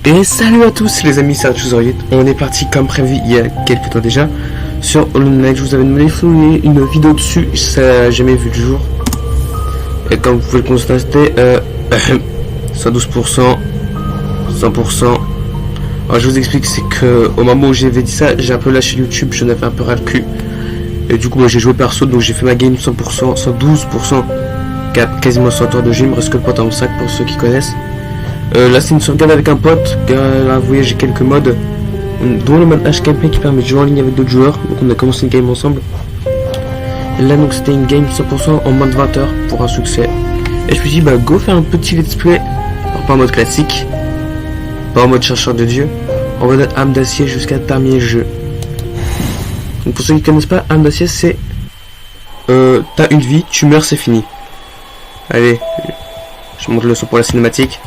Et salut à tous les amis, c'est Arthur. On est parti comme prévu il y a quelques temps déjà sur Hollow Knight. Je vous avais demandé de faire une vidéo dessus, ça n'a jamais vu le jour. Et comme vous pouvez le constater, 112%, 100%. Alors je vous explique, c'est que au moment où j'avais dit ça, j'ai un peu lâché YouTube, j'en avais un peu ras le cul. Et du coup moi j'ai joué perso, donc j'ai fait ma game 100%, 112%, quasiment 100 heures de jeu, il me reste que le pote en sac pour ceux qui connaissent. Là c'est une sauvegarde avec un pote, là vous voyez j'ai quelques modes, dont le mode HKP qui permet de jouer en ligne avec d'autres joueurs, donc on a commencé une game ensemble. Et là donc c'était une game 100% en mode 20 heures pour un succès. Et je me suis dit bah go faire un petit let's play, alors pas en mode classique, pas en mode chercheur de dieu, en mode âme d'acier jusqu'à terminer le jeu. Donc pour ceux qui connaissent pas, âme d'acier c'est t'as une vie, tu meurs c'est fini. Allez, je montre le son pour la cinématique.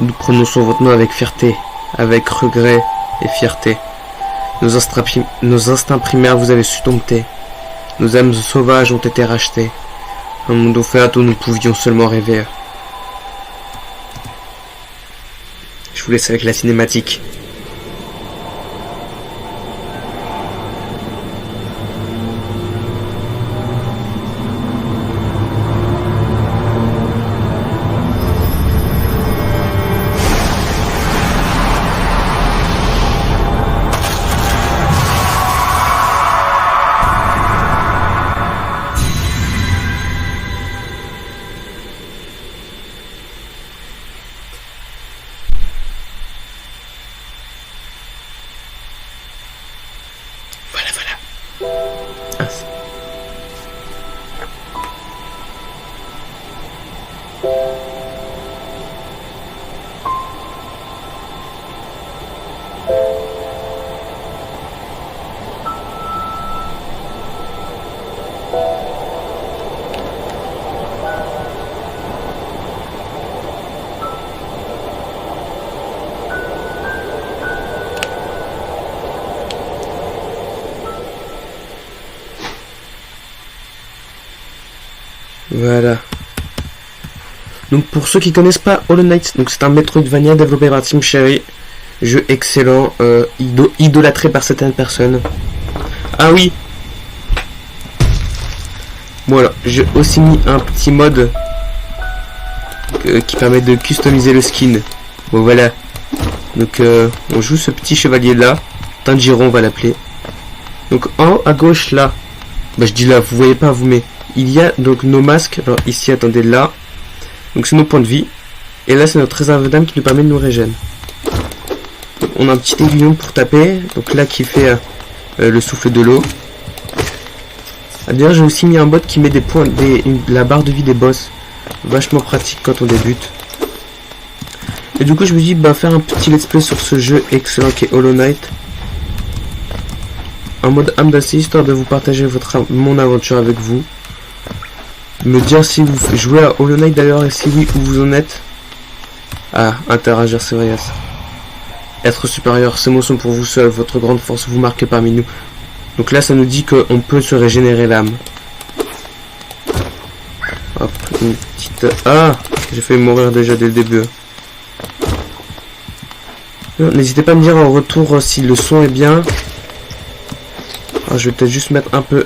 Nous prononçons votre nom avec fierté, avec regret et fierté. Nos instincts primaires vous avez su dompter. Nos âmes sauvages ont été rachetées. Un monde offert dont nous pouvions seulement rêver. Je vous laisse avec la cinématique. Voilà. Donc pour ceux qui connaissent pas Hollow Knight, donc c'est un Metroidvania développé par Team Cherry, jeu excellent, idolâtré par certaines personnes. Ah oui. Voilà, j'ai aussi mis un petit mode qui permet de customiser le skin. Bon voilà. Donc on joue ce petit chevalier là, Tanjiro on va l'appeler. Donc en haut à gauche là, bah je dis là, vous voyez pas vous, mais il y a donc nos masques. Alors ici attendez là, donc c'est nos points de vie, et là c'est notre réserve d'âme qui nous permet de nous régénérer. On a un petit aiguillon pour taper, donc là qui fait le souffle de l'eau. D'ailleurs j'ai aussi mis un bot qui met des points, la barre de vie des boss, vachement pratique quand on débute. Et du coup je me dis bah faire un petit let's play sur ce jeu excellent qui est Hollow Knight, en mode âme d'acier, histoire de vous partager mon aventure avec vous. Me dire si vous jouez à Hollow Knight d'ailleurs, et si oui, où vous en êtes. Ah, interagir c'est vrai. Être supérieur, ces mots sont pour vous seul, votre grande force vous marque parmi nous. Donc là ça nous dit qu'on peut se régénérer l'âme. Hop, une petite... Ah, j'ai failli mourir déjà dès le début. N'hésitez pas à me dire en retour si le son est bien. Alors, je vais peut-être juste mettre un peu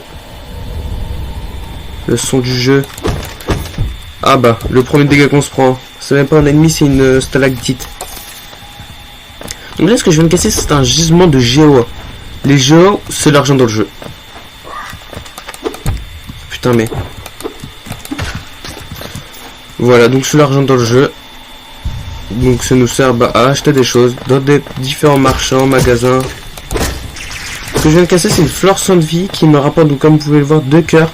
le son du jeu. Ah bah, le premier dégât qu'on se prend, c'est même pas un ennemi, c'est une stalactite. Donc là, ce que je viens de casser, c'est un gisement de GOA. Les GOA, c'est l'argent dans le jeu. Putain, mais... Voilà, donc c'est l'argent dans le jeu. Donc ça nous sert bah, à acheter des choses dans des différents marchands, magasins. Ce que je viens de casser, c'est une fleur sans vie qui me rapporte, donc comme vous pouvez le voir, 2 cœurs.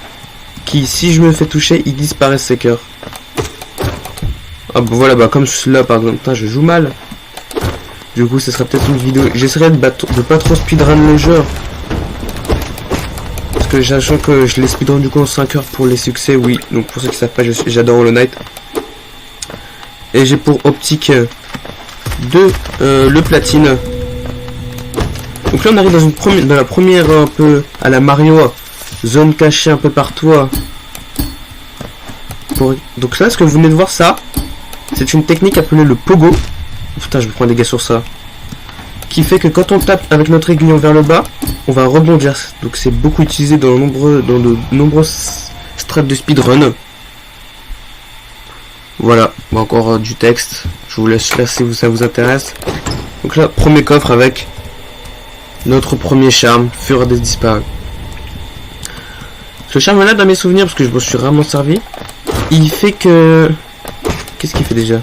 Qui, si je me fais toucher, ils disparaissent ces cœurs. Ah bah voilà, bah comme celui-là par exemple. Putain, je joue mal. Du coup, ce sera peut-être une vidéo. J'essaierai de pas trop speedrun le jeu. Parce que sachant que je l'ai speedrun du coup en 5 heures pour les succès, oui. Donc pour ceux qui savent pas, j'adore Hollow Knight. Et j'ai pour optique de le platine. Donc là on arrive dans la première un peu à la Mario, zone cachée un peu partout. Donc là ce que vous venez de voir, ça c'est une technique appelée le pogo. Putain, je me prends des dégâts sur ça. Qui fait que quand on tape avec notre aiguillon vers le bas, on va rebondir. Donc c'est beaucoup utilisé dans de nombreuses strates de speedrun. Voilà, bon, encore du texte. Je vous laisse faire si ça vous intéresse. Donc là, premier coffre avec notre premier charme, Fureur des disparus. Ce charme là, dans mes souvenirs, parce que je me suis rarement servi, il fait que... Qu'est-ce qu'il fait déjà?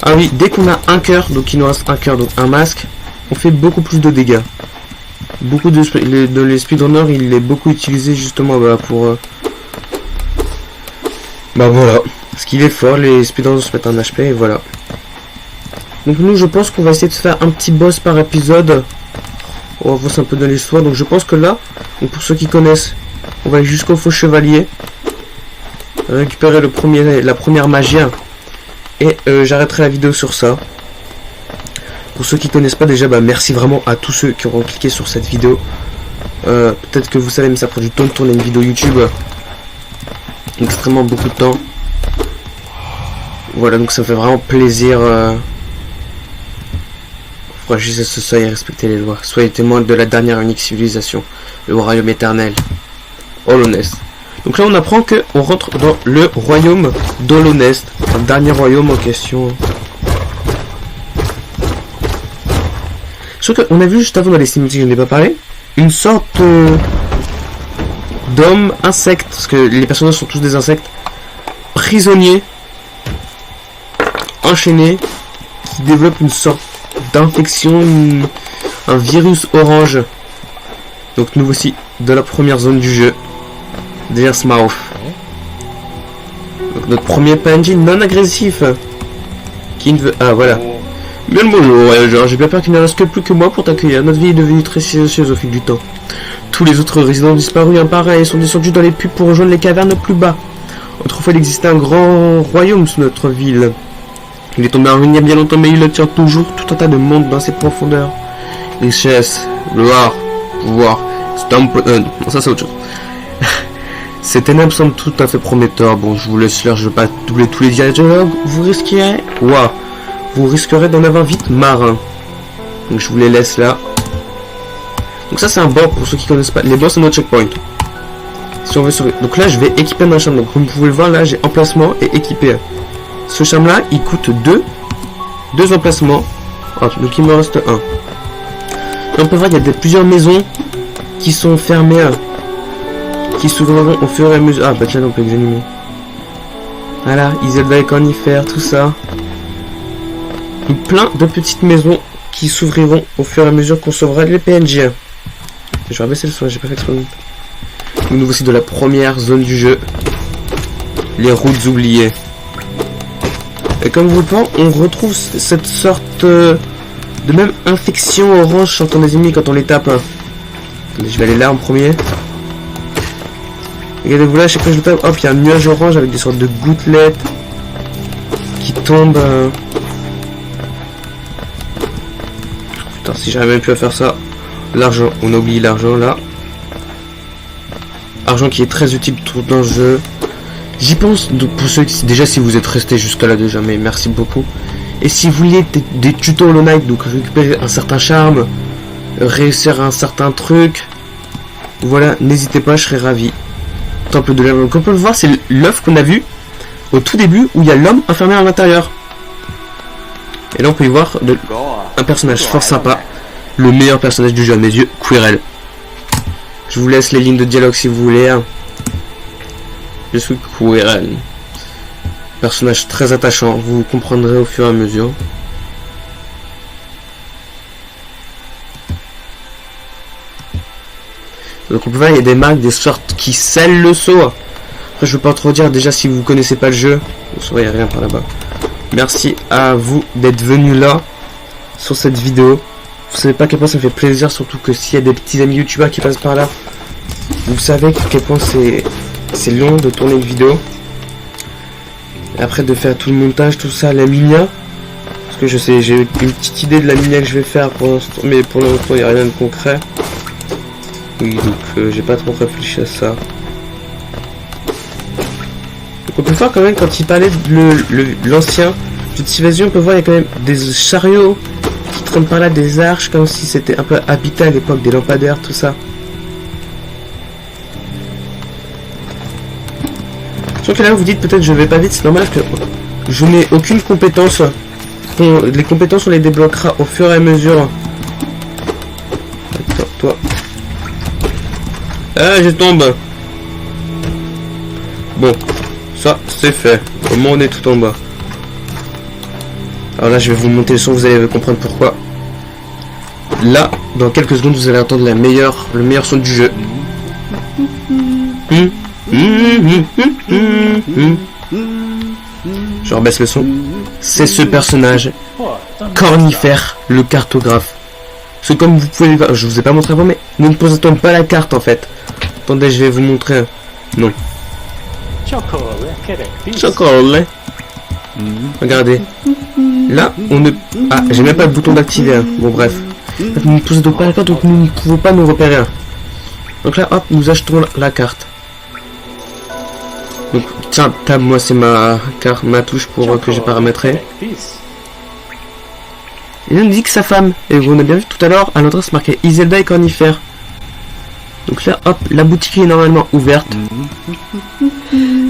Ah oui, dès qu'on a un cœur, donc il nous reste un cœur, donc un masque, on fait beaucoup plus de dégâts. Beaucoup de les speedrunners, il est beaucoup utilisé justement pour... Bah voilà, parce qu'il est fort, les speedrunners se mettent un HP et voilà. Donc nous, je pense qu'on va essayer de faire un petit boss par épisode. On va voir un peu dans l'histoire, donc je pense que là, donc pour ceux qui connaissent, on va aller jusqu'au faux chevalier, récupérer la première magie, et j'arrêterai la vidéo sur ça. Pour ceux qui connaissent pas déjà, bah merci vraiment à tous ceux qui auront cliqué sur cette vidéo. Peut-être que vous savez, mais ça prend du temps de tourner une vidéo YouTube. Extrêmement beaucoup de temps. Voilà, donc ça me fait vraiment plaisir. Franchissez ce seuil et respectez les lois. Soyez témoins de la dernière unique civilisation, le royaume éternel. Holonest. Donc là on apprend que on rentre dans le royaume d'Holonest, un dernier royaume en question. Sauf qu'on a vu juste avant dans les cinématiques, je n'ai pas parlé, une sorte d'homme insecte, parce que les personnages sont tous des insectes, prisonniers, enchaînés, qui développent une sorte d'infection, un virus orange. Donc nous voici dans la première zone du jeu, Deersmouth. Donc notre premier PNJ non agressif, qui ne veut... Ah voilà. Bien le bonjour voyageur, j'ai bien peur qu'il ne reste que plus que moi pour t'accueillir. Notre vie est devenue très silencieuse au fil du temps. Tous les autres résidents disparus un par un et sont descendus dans les puits pour rejoindre les cavernes plus bas. Autrefois il existait un grand royaume sous notre ville. Il est tombé en ruine il y a bien longtemps, mais il attire toujours tout un tas de monde dans ses profondeurs. Richesse, gloire, pouvoir, ça c'est autre chose. Ces ténèbres semblent tout à fait prometteurs. Bon, je vous laisse faire, je veux pas doubler tous les dialogues. Vous risquerez... Waouh. Vous risquerez d'en avoir vite marre. Hein. Donc je vous les laisse là. Donc ça c'est un boss pour ceux qui connaissent pas. Les boss c'est notre checkpoint. Si on veut sauver. Donc là je vais équiper un charme. Donc comme vous pouvez le voir là j'ai emplacement et équipé. Ce charme là il coûte 2 emplacements. Ah, donc il me reste un. Et on peut voir il y a plusieurs maisons qui sont fermées. Qui s'ouvriront au fur et à mesure. Ah bah tiens on peut examiner. Voilà, Iselda et Cornifère, tout ça. Donc, plein de petites maisons qui s'ouvriront au fur et à mesure qu'on sauvera les PNJ. Je vais abaisser le son, j'ai pas fait exprès. Nous voici de la première zone du jeu. Les routes oubliées. Et comme vous le voyez, on retrouve cette sorte de même infection orange sur les ennemis quand on les tape. Attendez, je vais aller là en premier. Regardez-vous là, à chaque fois que je le tape, hop, il y a un nuage orange avec des sortes de gouttelettes qui tombent. Putain, si j'arrive même plus à faire ça. L'argent, on a oublié l'argent là. Argent qui est très utile dans le jeu. J'y pense, pour ceux qui, déjà si vous êtes resté jusqu'à là déjà, mais merci beaucoup. Et si vous voulez des tutos Hollow Knight, donc récupérer un certain charme, réussir un certain truc, voilà, n'hésitez pas, je serai ravi. Temple de l'œuf, comme on peut le voir, c'est l'œuf qu'on a vu au tout début où il y a l'homme enfermé à l'intérieur. Et là on peut y voir un personnage fort sympa, le meilleur personnage du jeu à mes yeux, Quirrell. Je vous laisse les lignes de dialogue si vous voulez. Je suis Quirrell. Personnage très attachant, vous comprendrez au fur et à mesure. Donc on peut voir, il y a des marques, des sortes qui scellent le saut. Après je veux pas trop dire, déjà si vous connaissez pas le jeu, vous saurez, il n'y a rien par là-bas. Merci à vous d'être venus là, sur cette vidéo. Vous savez pas à quel point ça me fait plaisir, surtout que s'il y a des petits amis youtubeurs qui passent par là, vous savez à quel point c'est long de tourner une vidéo. Et après de faire tout le montage, tout ça, la minia. Parce que je sais, j'ai une petite idée de la minia que je vais faire pour l'instant, mais pour l'instant il n'y a rien de concret. Oui, donc j'ai pas trop réfléchi à ça. Donc on peut voir quand même quand il parlait de l'ancien Petite évasion, on peut voir, il y a quand même des chariots qui traînent par là, des arches, comme si c'était un peu habité à l'époque, des lampadaires, tout ça. Je crois que là, vous dites peut-être je vais pas vite, c'est normal que je n'ai aucune compétence. Les compétences, on les débloquera au fur et à mesure. Attends, toi. Ah, je tombe. Bon, ça, c'est fait. Au moins, on est tout en bas. Alors là, je vais vous monter le son, vous allez comprendre pourquoi. Là, dans quelques secondes, vous allez entendre le meilleur son du jeu. Je rebaisse le son. C'est ce personnage, Cornifère, le cartographe. C'est comme vous pouvez le voir, je vous ai pas montré avant, mais nous ne possédons pas la carte en fait. Attendez, je vais vous montrer. Non. Chocolat. Regardez. Là, on ne... Ah, j'ai même pas le bouton d'activer. Hein. Bon, bref. Nous ne possédons pas la carte, donc nous ne pouvons pas nous repérer. Donc là, hop, nous achetons la carte. Donc, tiens, table, moi, c'est ma touche pour que j'ai paramétré. Il nous dit que sa femme, et on a bien vu tout à l'heure, à l'adresse marquée Iselda et Cornifère. Donc là, hop, la boutique est normalement ouverte.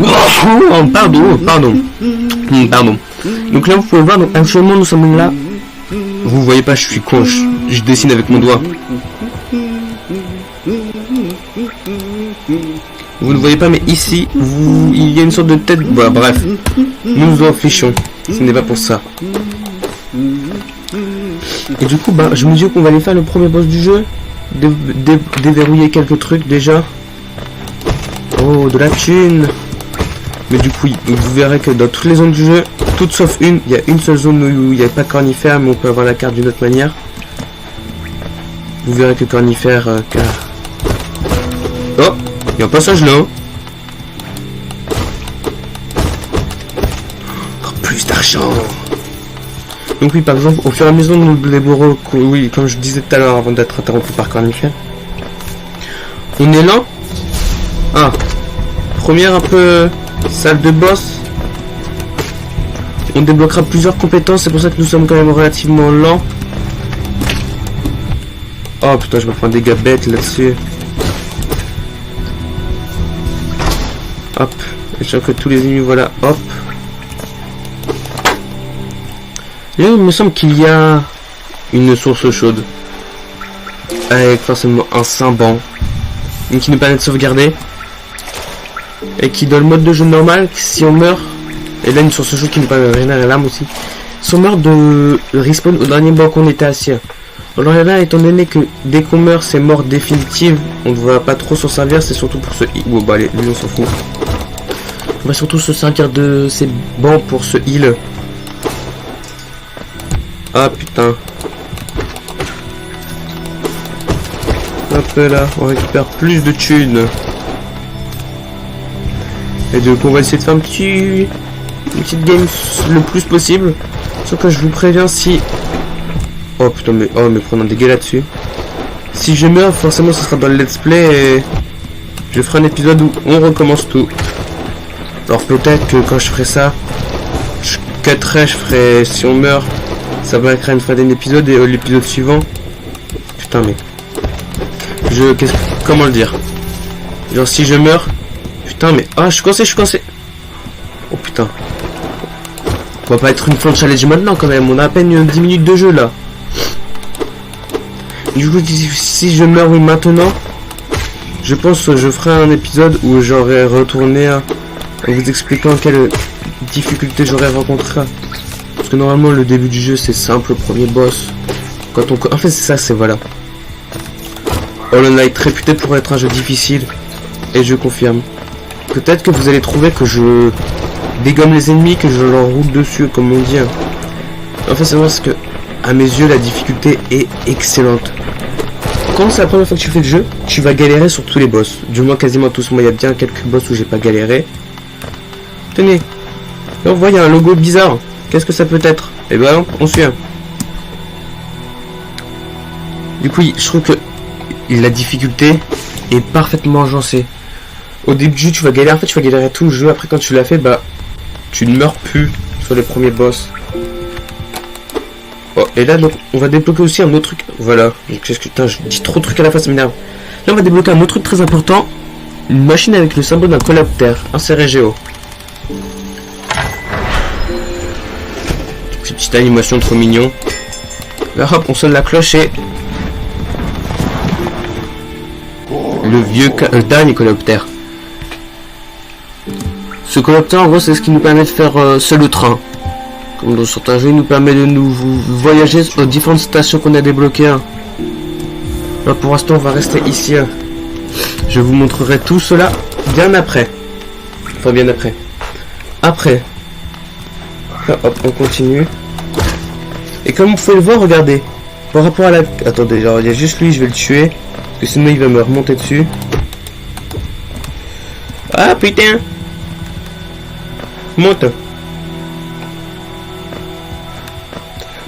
Oh, pardon. Donc là, vous pouvez voir, donc actuellement, nous sommes là. Vous voyez pas, je suis con, je dessine avec mon doigt. Vous ne voyez pas, mais ici, il y a une sorte de tête. Voilà, bref, nous nous en fichons. Ce n'est pas pour ça. Et du coup, bah, je me dis qu'on va aller faire le premier boss du jeu. Déverrouiller quelques trucs déjà. Oh, de la thune. Mais du coup, vous verrez que dans toutes les zones du jeu, toutes sauf une, il y a une seule zone où il n'y a pas Cornifère, mais on peut avoir la carte d'une autre manière. Vous verrez que Cornifère... Oh, il y a un passage là. Encore plus d'argent. Donc oui, par exemple, au fur et à mesure, nous les bourreaux, oui, comme je disais tout à l'heure, avant d'être interrompu par Cornifère. On est là. Ah, première un peu salle de boss. On débloquera plusieurs compétences, c'est pour ça que nous sommes quand même relativement lents. Oh putain, je me prends des dégâts bêtes là-dessus. Hop, et je crois que tous les ennemis, voilà, hop. Là, il me semble qu'il y a une source chaude. Avec forcément un Saint-Ban. Qui nous permet de sauvegarder. Et qui dans le mode de jeu normal, si on meurt, et là une source chaude qui nous permet de régénérer l'arme aussi. Si on meurt de respawn au dernier banc qu'on était assis. Alors là, étant donné que dès qu'on meurt, c'est mort définitive, on ne va pas trop s'en servir, c'est surtout pour ce... Bon bah allez, lui on s'en fout. On va surtout se servir de ces bancs pour ce heal. Ah putain. Hop là, on récupère plus de thunes. Et donc on va essayer de faire une petite game le plus possible. Sauf que je vous préviens si... Oh putain, mais prenons des dégâts là-dessus. Si je meurs, forcément ce sera dans le let's play et je ferai un épisode où on recommence tout. Alors peut-être que quand je ferai ça, je cutterai, je ferai... Si on meurt, ça va créer une fin d'un épisode et l'épisode suivant... Putain mais... Comment le dire? Genre si je meurs... Putain mais... Ah, je suis coincé. Oh putain. On va pas être une fin de challenge maintenant quand même, on a à peine 10 minutes de jeu là. Du coup, si je meurs oui maintenant, je pense que je ferai un épisode où j'aurai retourné en vous expliquant quelle difficulté j'aurais rencontré. Parce que normalement le début du jeu c'est simple, le premier boss. Quand on... En fait c'est ça, c'est voilà. Hollow Knight réputé pour être un jeu difficile. Et je confirme. Peut-être que vous allez trouver que je dégomme les ennemis, que je leur roule dessus comme on dit. En fait c'est parce que à mes yeux la difficulté est excellente. Quand c'est la première fois que tu fais le jeu, tu vas galérer sur tous les boss. Du moins quasiment tous. Moi il y a bien quelques boss où j'ai pas galéré. Tenez. Là on voit il y a un logo bizarre. Qu'est-ce que ça peut être? Eh ben on suit. Du coup je trouve que la difficulté est parfaitement agencée. Au début du jeu tu vas galérer, en fait tu vas galérer tout le jeu. Après quand tu l'as fait, bah tu ne meurs plus sur les premiers boss. Oh, et là, donc, on va débloquer aussi un autre truc. Voilà. Donc, qu'est-ce que... Putain, je dis trop de trucs à la fois, ça m'énerve. Là, on va débloquer un autre truc très important. Une machine avec le symbole d'un coléoptère. Inséré géo. Cette petite animation trop mignon. Là, hop, on sonne la cloche et... le vieux... dernier coléoptère. Ce coléoptère, en gros, c'est ce qui nous permet de faire seul le train. Comme dans certains jeux, il nous permet de nous voyager sur différentes stations qu'on a débloquées. Là, pour l'instant, on va rester ici. Je vous montrerai tout cela bien après. Enfin, bien après. Après. Là, hop, on continue. Et comme vous pouvez le voir, regardez. Par rapport à la... Attendez, genre, il y a juste lui, je vais le tuer. Parce que sinon, il va me remonter dessus. Ah, putain! Monte.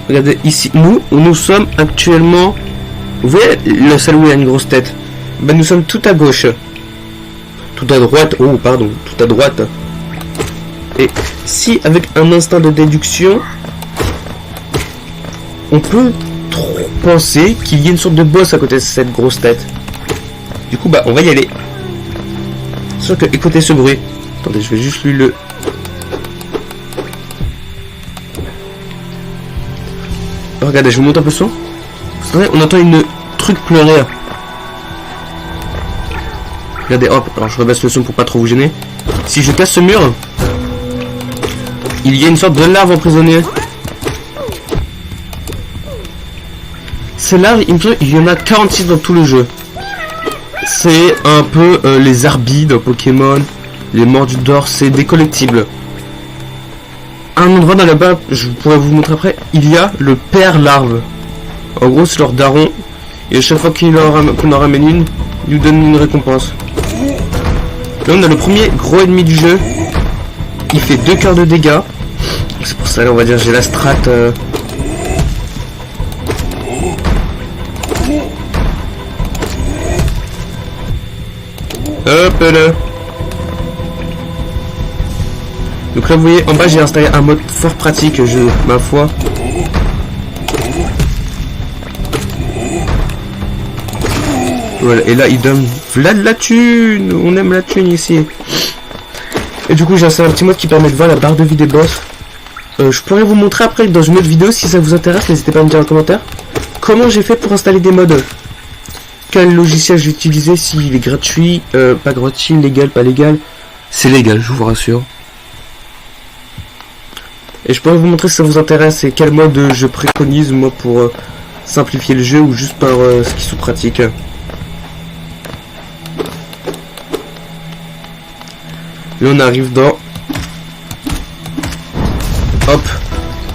Regardez, ici, nous sommes actuellement... Vous voyez le salle où il y a une grosse tête? Ben, nous sommes tout à gauche. Tout à droite. Oh, pardon. Tout à droite. Et si, avec un instinct de déduction, on peut penser qu'il y ait une sorte de boss à côté de cette grosse tête. Du coup, bah, on va y aller. Sauf que, écoutez ce bruit. Attendez, je vais juste lui le... Regardez, je vous montre un peu son. On entend une truc pleurer. Regardez, hop, alors je rebaisse le son pour pas trop vous gêner. Si je casse ce mur, il y a une sorte de larve emprisonnée. Ces larves, il y en a 46 dans tout le jeu. C'est un peu les Arby dans Pokémon, les mordus d'or, c'est des collectibles. Un endroit dans la map, je pourrais vous montrer après, il y a le père larve. En gros, c'est leur daron. Et à chaque fois qu'on en ramène une, il nous donne une récompense. Là, on a le premier gros ennemi du jeu. Il fait 2 cœurs de dégâts. C'est pour ça, là, on va dire, j'ai la strat. Hop là. Donc là, vous voyez, en bas, j'ai installé un mode fort pratique, ma foi. Voilà, et là, il donne Vlad la thune. On aime la thune ici. Et du coup, j'ai installé un petit mode qui permet de voir la barre de vie des boss. Je pourrais vous montrer après dans une autre vidéo si ça vous intéresse. N'hésitez pas à me dire en commentaire comment j'ai fait pour installer des modes. Quel logiciel j'ai utilisé, s'il est gratuit, pas gratuit, légal, pas légal. C'est légal, je vous rassure. Et je pourrais vous montrer si ça vous intéresse et quel mode je préconise moi pour simplifier le jeu ou juste par ce qui sous pratique. Là on arrive dans... Hop,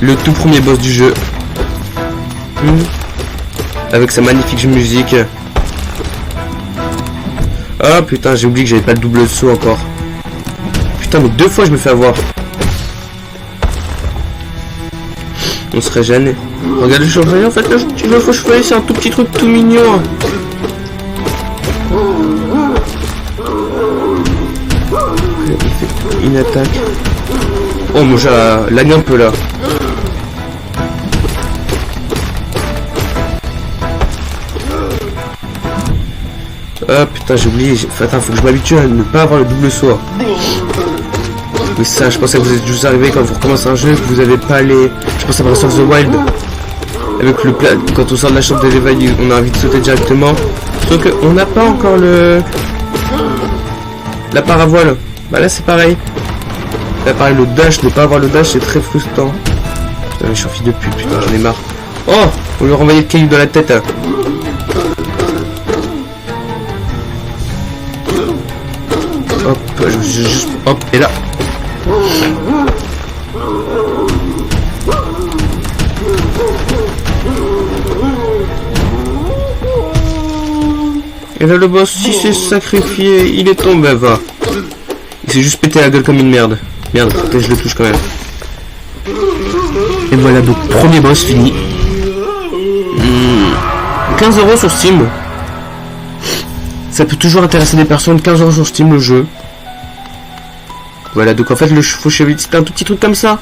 le tout premier boss du jeu. Avec sa magnifique musique. Ah putain, j'ai oublié que j'avais pas le double saut encore. Putain, mais 2 fois je me fais avoir. On serait gêné. Regarde le chevreuil, en fait, le faux chevreuil, c'est un tout petit truc tout mignon. Il fait une attaque. Oh, moi j'ai lagné un peu là. Ah putain, j'ai oublié. Attends, faut que je m'habitue à ne pas avoir le double saut. Mais ça, je pensais que vous êtes juste arrivé quand vous recommencez un jeu, que vous n'avez pas les... Je pense à Breath of the Wild. Avec le plat, quand on sort de la chambre de l'éveil, on a envie de sauter directement. Sauf qu'on n'a pas encore le... la paravoile. Bah là c'est pareil. Là pareil, le dash, ne pas avoir le dash, c'est très frustrant. Putain, je suis un fils de pute, putain, j'en ai marre. Oh, on lui a renvoyé le caillou dans la tête. Hop, juste... Hop, et là... Et là le boss, si s'est sacrifié, il est tombé, va. Il s'est juste pété la gueule comme une merde. Merde, peut-être je le touche quand même. Et voilà, donc premier boss fini. 15 € sur Steam. Ça peut toujours intéresser des personnes. 15 € sur Steam le jeu. Voilà, donc en fait le faux chevalier c'était un tout petit truc comme ça.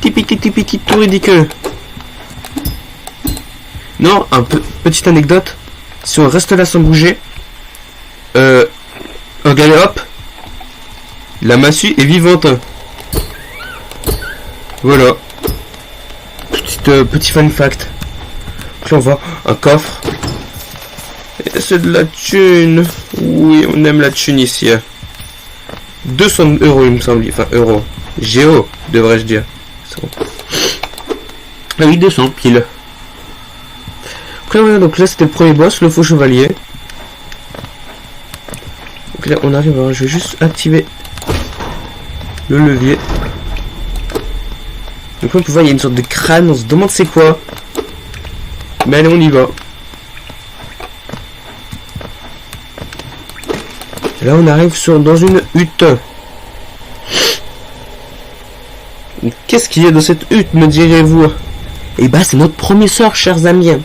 Tipi tout ridicule. Non, petite anecdote. Si on reste là sans bouger, regardez, hop, la massue est vivante. Voilà. Petit fun fact. Donc là, on voit un coffre. Et c'est de la thune. Oui, on aime la thune ici. 200 € il me semble. Enfin, euros. Géo, devrais-je dire. Ah oui, 200 pile. Après, voilà, donc là, c'était le premier boss, le faux chevalier. Donc là, on arrive à... Je vais juste activer le levier. Donc là, on peut voir, il y a une sorte de crâne. On se demande c'est quoi. Mais allez, on y va. Là, on arrive dans une hutte. Qu'est-ce qu'il y a dans cette hutte, me direz-vous? Et bah, c'est notre premier sort, chers amis.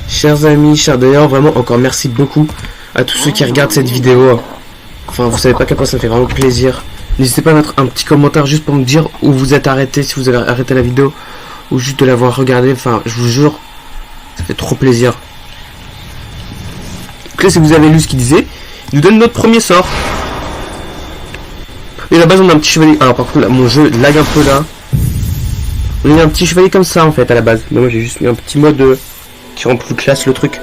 Chers amis, chers d'ailleurs, vraiment, encore merci beaucoup à tous ceux qui regardent cette vidéo. Enfin, vous savez pas à quel point ça me fait vraiment plaisir. N'hésitez pas à mettre un petit commentaire juste pour me dire où vous êtes arrêté, si vous avez arrêté la vidéo, ou juste de l'avoir regardé. Enfin, je vous jure, ça fait trop plaisir. Donc là, si vous avez lu ce qu'il disait, il nous donne notre premier sort. Et à la base, on a un petit chevalier. Alors, par contre, là, mon jeu lag un peu là. On a un petit chevalier comme ça en fait à la base. Mais moi, j'ai juste mis un petit mode qui rend plus classe le truc.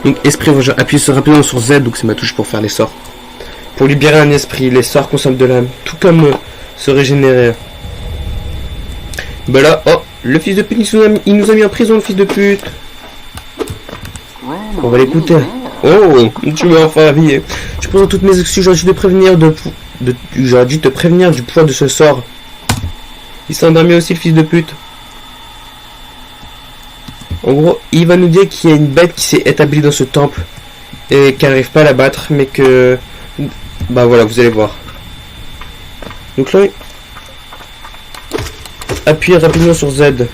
Donc, esprit, appuyez rapidement sur Z, donc c'est ma touche pour faire les sorts. Pour libérer un esprit, les sorts consomment de l'âme, tout comme se régénérer. Bah là, oh, le fils de pute, il nous a mis en prison, le fils de pute. On va l'écouter. Oh, tu m'as enfin habillé. Je prends toutes mes excuses, j'aurais dû te prévenir j'aurais dû te prévenir du poids de ce sort. Il s'est endormi aussi, le fils de pute. En gros, il va nous dire qu'il y a une bête qui s'est établie dans ce temple et qu'elle n'arrive pas à la battre, mais que... Bah voilà, vous allez voir. Donc là, appuyez rapidement sur Z.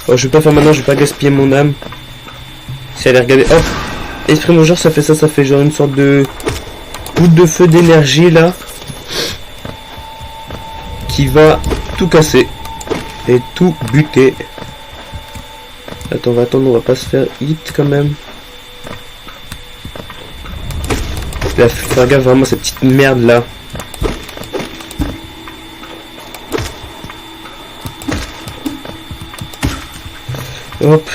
Oh, je vais pas faire maintenant, je vais pas gaspiller mon âme. Si elle est regardée, hop. Esprit mon genre, ça fait genre une sorte de bout de feu d'énergie là, qui va tout casser et tout buter. Attends, on va pas se faire hit quand même. Là, faut regarder vraiment cette petite merde là. Hop.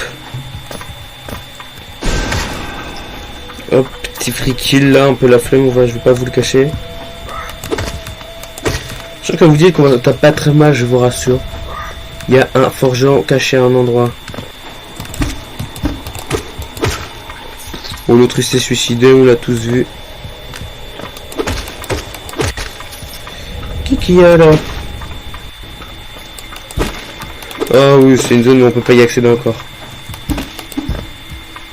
Hop, petit free kill là, un peu la flemme, je vais pas vous le cacher. Je sais que vous dites qu'on tape pas très mal, je vous rassure. Il y a un forgeron caché à un endroit. Bon, l'autre il s'est suicidé, on l'a tous vu. Qui y a là? Ah oui, c'est une zone où on peut pas y accéder encore.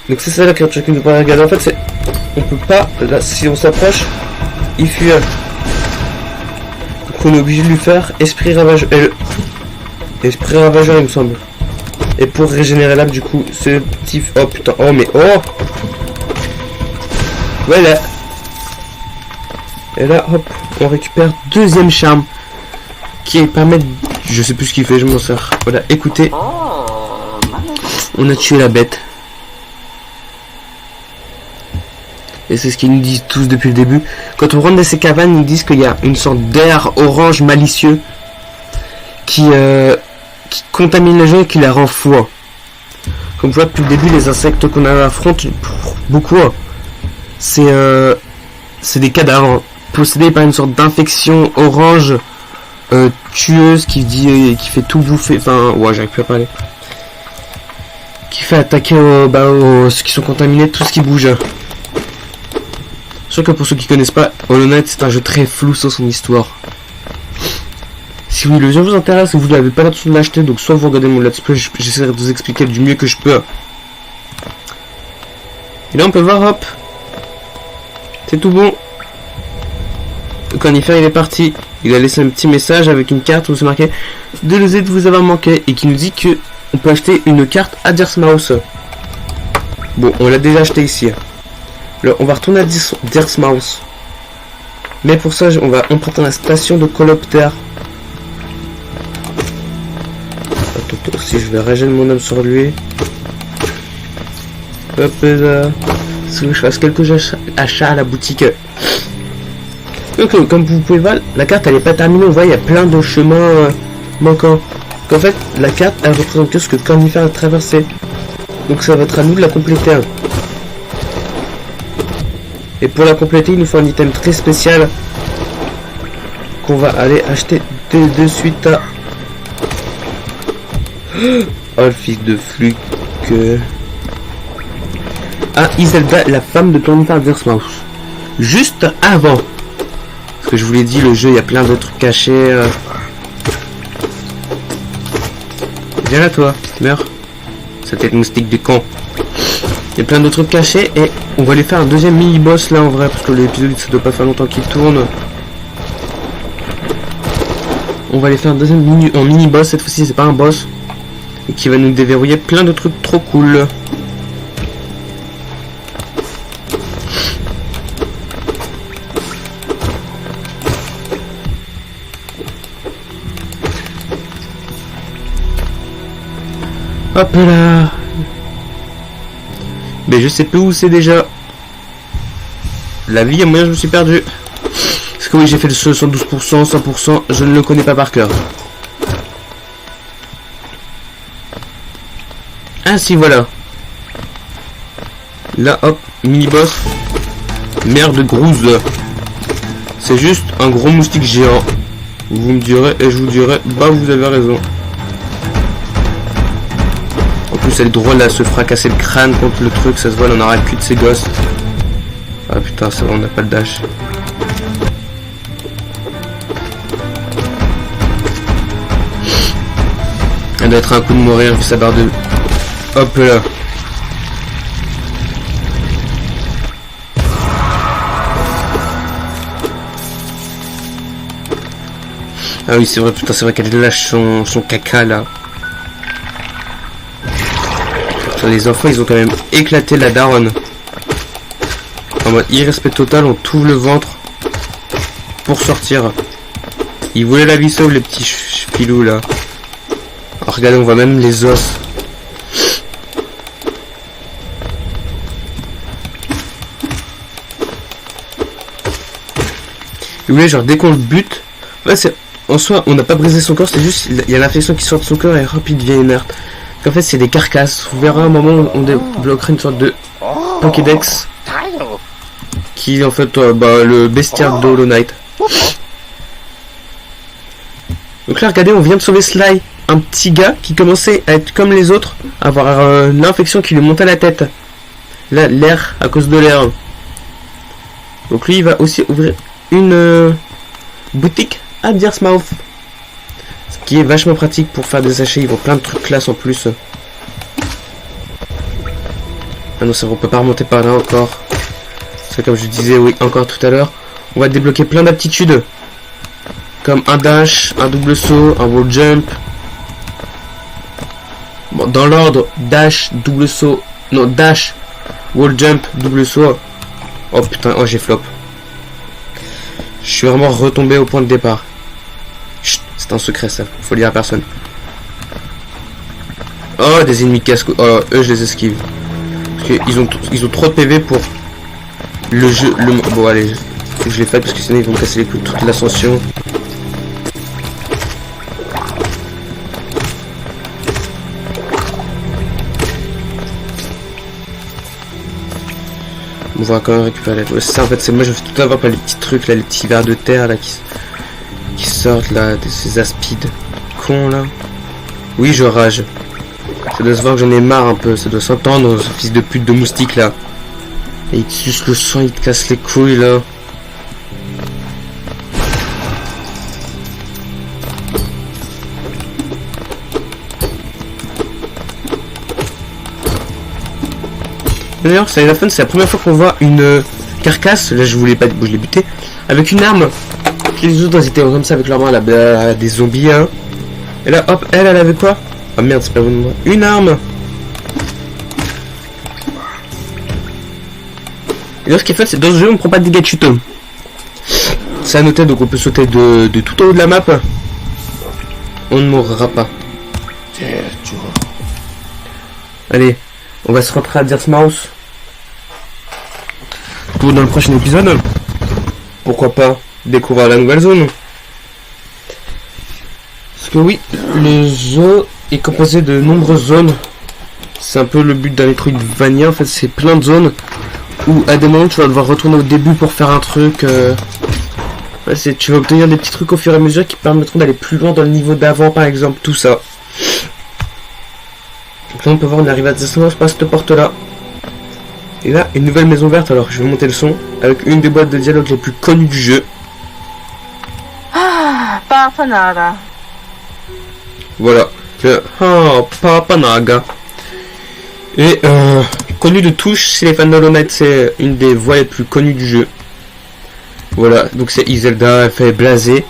Donc c'est ça la créature qui nous paraît regarder. En fait, c'est... On peut pas... Là, si on s'approche, il fuit. Donc on est obligé de lui faire esprit ravageur. Esprit ravageur, il me semble. Et pour régénérer l'âme, du coup, ce petit... Oh putain, oh mais... Oh! Voilà. Et là, hop, on récupère deuxième charme. Qui permet de... Je sais plus ce qu'il fait, je m'en sers. Voilà, écoutez. On a tué la bête. Et c'est ce qu'ils nous disent tous depuis le début. Quand on rentre dans ces cabanes, ils nous disent qu'il y a une sorte d'air orange malicieux qui contamine les gens et qui la rend fou. Comme vous voyez depuis le début, les insectes qu'on affronte, beaucoup, c'est des cadavres possédés par une sorte d'infection orange tueuse qui fait tout bouffer. Enfin, ouais, j'arrive plus à parler. Qui fait attaquer ceux qui sont contaminés, tout ce qui bouge. Sûr que pour ceux qui connaissent pas, Hollow Knight c'est un jeu très flou sur son histoire. Si le jeu vous intéresse ou vous n'avez pas l'intention de l'acheter, donc soit vous regardez mon let's play, j'essaierai de vous expliquer du mieux que je peux. Et là on peut voir, hop, c'est tout bon. Le cornifère il est parti. Il a laissé un petit message avec une carte où c'est marqué désolé de vous avoir manqué et qui nous dit que on peut acheter une carte à Deathmouse. Bon, on l'a déjà acheté ici. Là, on va retourner à Deathmouse. Mais pour ça, on va emprunter la station de Coloptère. Attends, si je vais régénérer mon âme sur lui. Hop là. Si je fasse quelques achats à la boutique. Donc, comme vous pouvez voir, la carte elle est pas terminée. On voit il y a plein de chemins manquants. Donc, en fait, la carte elle représente que ce que Cornifer a traversé. Donc ça va être à nous de la compléter. Et pour la compléter, il nous faut un item très spécial qu'on va aller acheter de suite à... Oh le fils de Fluke. Ah, Iselda, la femme de Cornifer Exmouth. Juste avant. Parce que je vous l'ai dit, le jeu, il y a plein d'autres trucs cachés. Viens là toi, meurs. Sa tête moustique du con. Il y a plein d'autres trucs cachés et on va aller faire un deuxième mini-boss là en vrai. Parce que l'épisode ça doit pas faire longtemps qu'il tourne. On va aller faire un deuxième mini-boss, cette fois-ci c'est pas un boss. Et qui va nous déverrouiller plein de trucs trop cool. Hop là. Mais je sais plus où c'est déjà. La vie, à moyen je me suis perdu. Parce que oui, j'ai fait le 112%, 100%, je ne le connais pas par cœur. Ah si, voilà. Là, hop, mini-boss. Merde grouse. C'est juste un gros moustique géant. Vous me direz, et je vous dirai, bah vous avez raison. En plus, elle est drôle à se fracasser le crâne contre le truc, ça se voit, elle en aura le cul de ses gosses. Ah putain, ça va, on n'a pas le dash. Elle doit être un coup de mourir vu sa barre de... Hop là. Ah oui, c'est vrai, putain, c'est vrai qu'elle lâche son caca là. Putain, les enfants, ils ont quand même éclaté la daronne. En mode irrespect total, on t'ouvre le ventre pour sortir. Ils voulaient la vie sauve, les petits filous là. Alors regardez, on voit même les os. Vous voyez, genre dès qu'on le bute, ouais, c'est en soi, on n'a pas brisé son corps, c'est juste il y a l'infection qui sort de son corps et hop, il devient inerte. En fait, c'est des carcasses. Vous verrez un moment où on débloquera une sorte de Pokédex qui est en fait le bestiaire de Hollow Knight. Donc là, regardez, on vient de sauver Sly, un petit gars qui commençait à être comme les autres, à avoir l'infection qui lui montait à la tête. Là, l'air, à cause de l'air. Donc lui, il va aussi ouvrir une boutique à Exmouth. Ce qui est vachement pratique pour faire des sachets, ils vont plein de trucs classe en plus. Ah non, ça on peut pas remonter par là encore. C'est comme je disais, oui, encore tout à l'heure. On va débloquer plein d'aptitudes. Comme un dash, un double saut, un wall jump. Bon, dans l'ordre, dash, double saut. Non, dash, wall jump, double saut. Oh putain, oh j'ai flop. Je suis vraiment retombé au point de départ. Chut, c'est un secret ça, faut le dire à personne. Oh, des ennemis casse-cou. Oh, eux je les esquive. Parce qu'ils ont trop de PV pour le jeu. Bon allez, faut que je les fasse parce que sinon ils vont me casser les couilles toute l'ascension. On va quand même récupérer les... Ça en fait c'est moi je fais tout avoir par les petits trucs là, les petits vers de terre là qui sortent là, de ces aspides cons là. Oui je rage. Ça doit se voir que j'en ai marre un peu, ça doit s'entendre ce fils de pute de moustique là. Et il te suce le sang, il te casse les couilles là. D'ailleurs, c'est la fin, c'est la première fois qu'on voit une carcasse. Là, je voulais pas, bon, je l'ai buté avec une arme. Les autres, ils étaient comme ça avec leurs mains là, des zombies. Hein. Et là, hop, elle avait quoi? Ah merde, c'est pas bon. Une arme. Et là, ce qui est fait, c'est dans ce jeu, on prend pas de dégâts de chute. C'est à noter, donc on peut sauter de tout en haut de la map. On ne mourra pas. Allez. On va se rentrer à Dirt's Mouse pour dans le prochain épisode. Pourquoi pas découvrir la nouvelle zone. Parce que oui, le jeu est composé de nombreuses zones. C'est un peu le but d'un Metroidvania. En fait, c'est plein de zones où à des moments tu vas devoir retourner au début pour faire un truc. Tu vas obtenir des petits trucs au fur et à mesure qui permettront d'aller plus loin dans le niveau d'avant, par exemple, tout ça. Donc là, on peut voir, on arrive à Dirt's Mouse par cette porte-là. Et là, une nouvelle maison verte. Alors, je vais monter le son avec une des boîtes de dialogue les plus connues du jeu. Ah, Papa Naga. Voilà. Papa Naga. Et connu de tous chez les fans de Hollow Knight, c'est une des voix les plus connues du jeu. Voilà, donc c'est Iselda, elle fait blaser.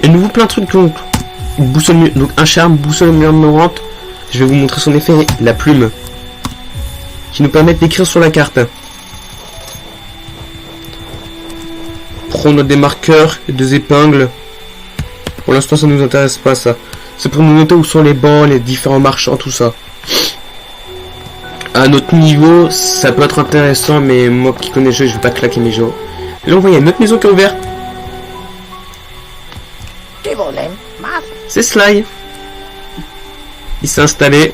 Et nouveau plein de trucs, donc boussole, donc un charme, boussole murmurante. Je vais vous montrer son effet, la plume, qui nous permet d'écrire sur la carte. Prendre des marqueurs et des épingles. Pour l'instant, ça nous intéresse pas, ça. C'est pour nous noter où sont les bancs, les différents marchands, tout ça. À notre niveau, ça peut être intéressant, mais moi qui connais le jeu, je vais pas claquer mes jeux. Là, on voit, il y a une autre maison qui est ouverte. C'est Sly. Il s'est installé,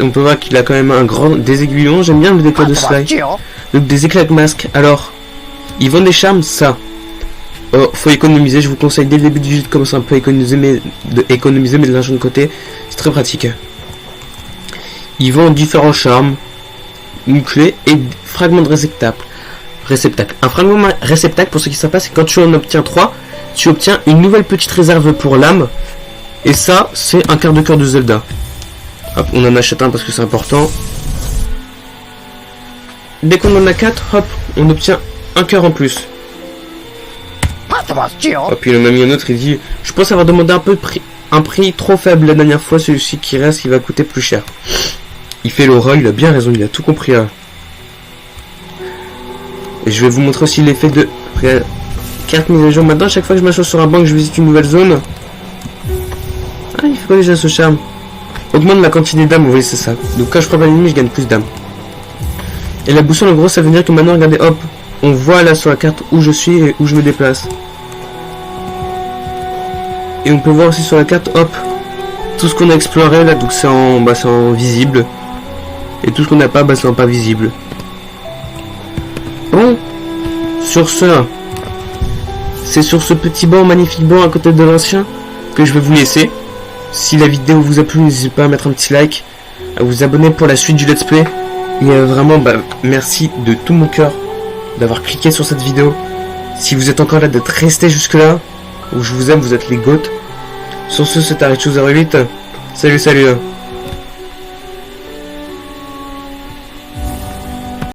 on peut voir qu'il a quand même des aiguillons. J'aime bien le décor de Sly. Donc des éclats de masque. Alors, ils vendent des charmes, ça. Oh, faut économiser. Je vous conseille dès le début du jeu de commencer un peu à économiser, mais de l'argent de côté. C'est très pratique. Ils vendent différents charmes, une clé et fragments de réceptacle. Un fragment réceptacle, pour ceux qui ne savent pas, c'est quand tu en obtiens 3, tu obtiens une nouvelle petite réserve pour l'âme. Et ça, c'est un quart de cœur de Zelda. Hop, on en achète un parce que c'est important. Dès qu'on en a 4, hop, on obtient un cœur en plus. Hop, puis il en a mis un autre, il dit: je pense avoir demandé un prix trop faible la dernière fois, celui-ci qui reste, il va coûter plus cher. Il fait l'aura, il a bien raison, il a tout compris là. Et je vais vous montrer aussi l'effet de carte mise à jour. Maintenant, à chaque fois que je m'assois sur un banc, que je visite une nouvelle zone. Ah, il fait quoi déjà ce charme? Augmente la quantité d'âme, vous voyez, c'est ça. Donc quand je prends pas l'ennemi, je gagne plus d'âme. Et la boussole, en gros, ça veut dire que maintenant, regardez, hop, on voit là sur la carte où je suis et où je me déplace. Et on peut voir aussi sur la carte, hop, tout ce qu'on a exploré là, donc c'est en visible. Et tout ce qu'on n'a pas, c'est en pas visible. Bon, sur ce, c'est sur ce petit banc, magnifique banc à côté de l'ancien, que je vais vous laisser. Si la vidéo vous a plu, n'hésitez pas à mettre un petit like, à vous abonner pour la suite du let's play. Et vraiment, merci de tout mon cœur d'avoir cliqué sur cette vidéo. Si vous êtes encore là, d'être resté jusque là, je vous aime, vous êtes les GOAT. Sur ce, c'est Arichou08. Salut.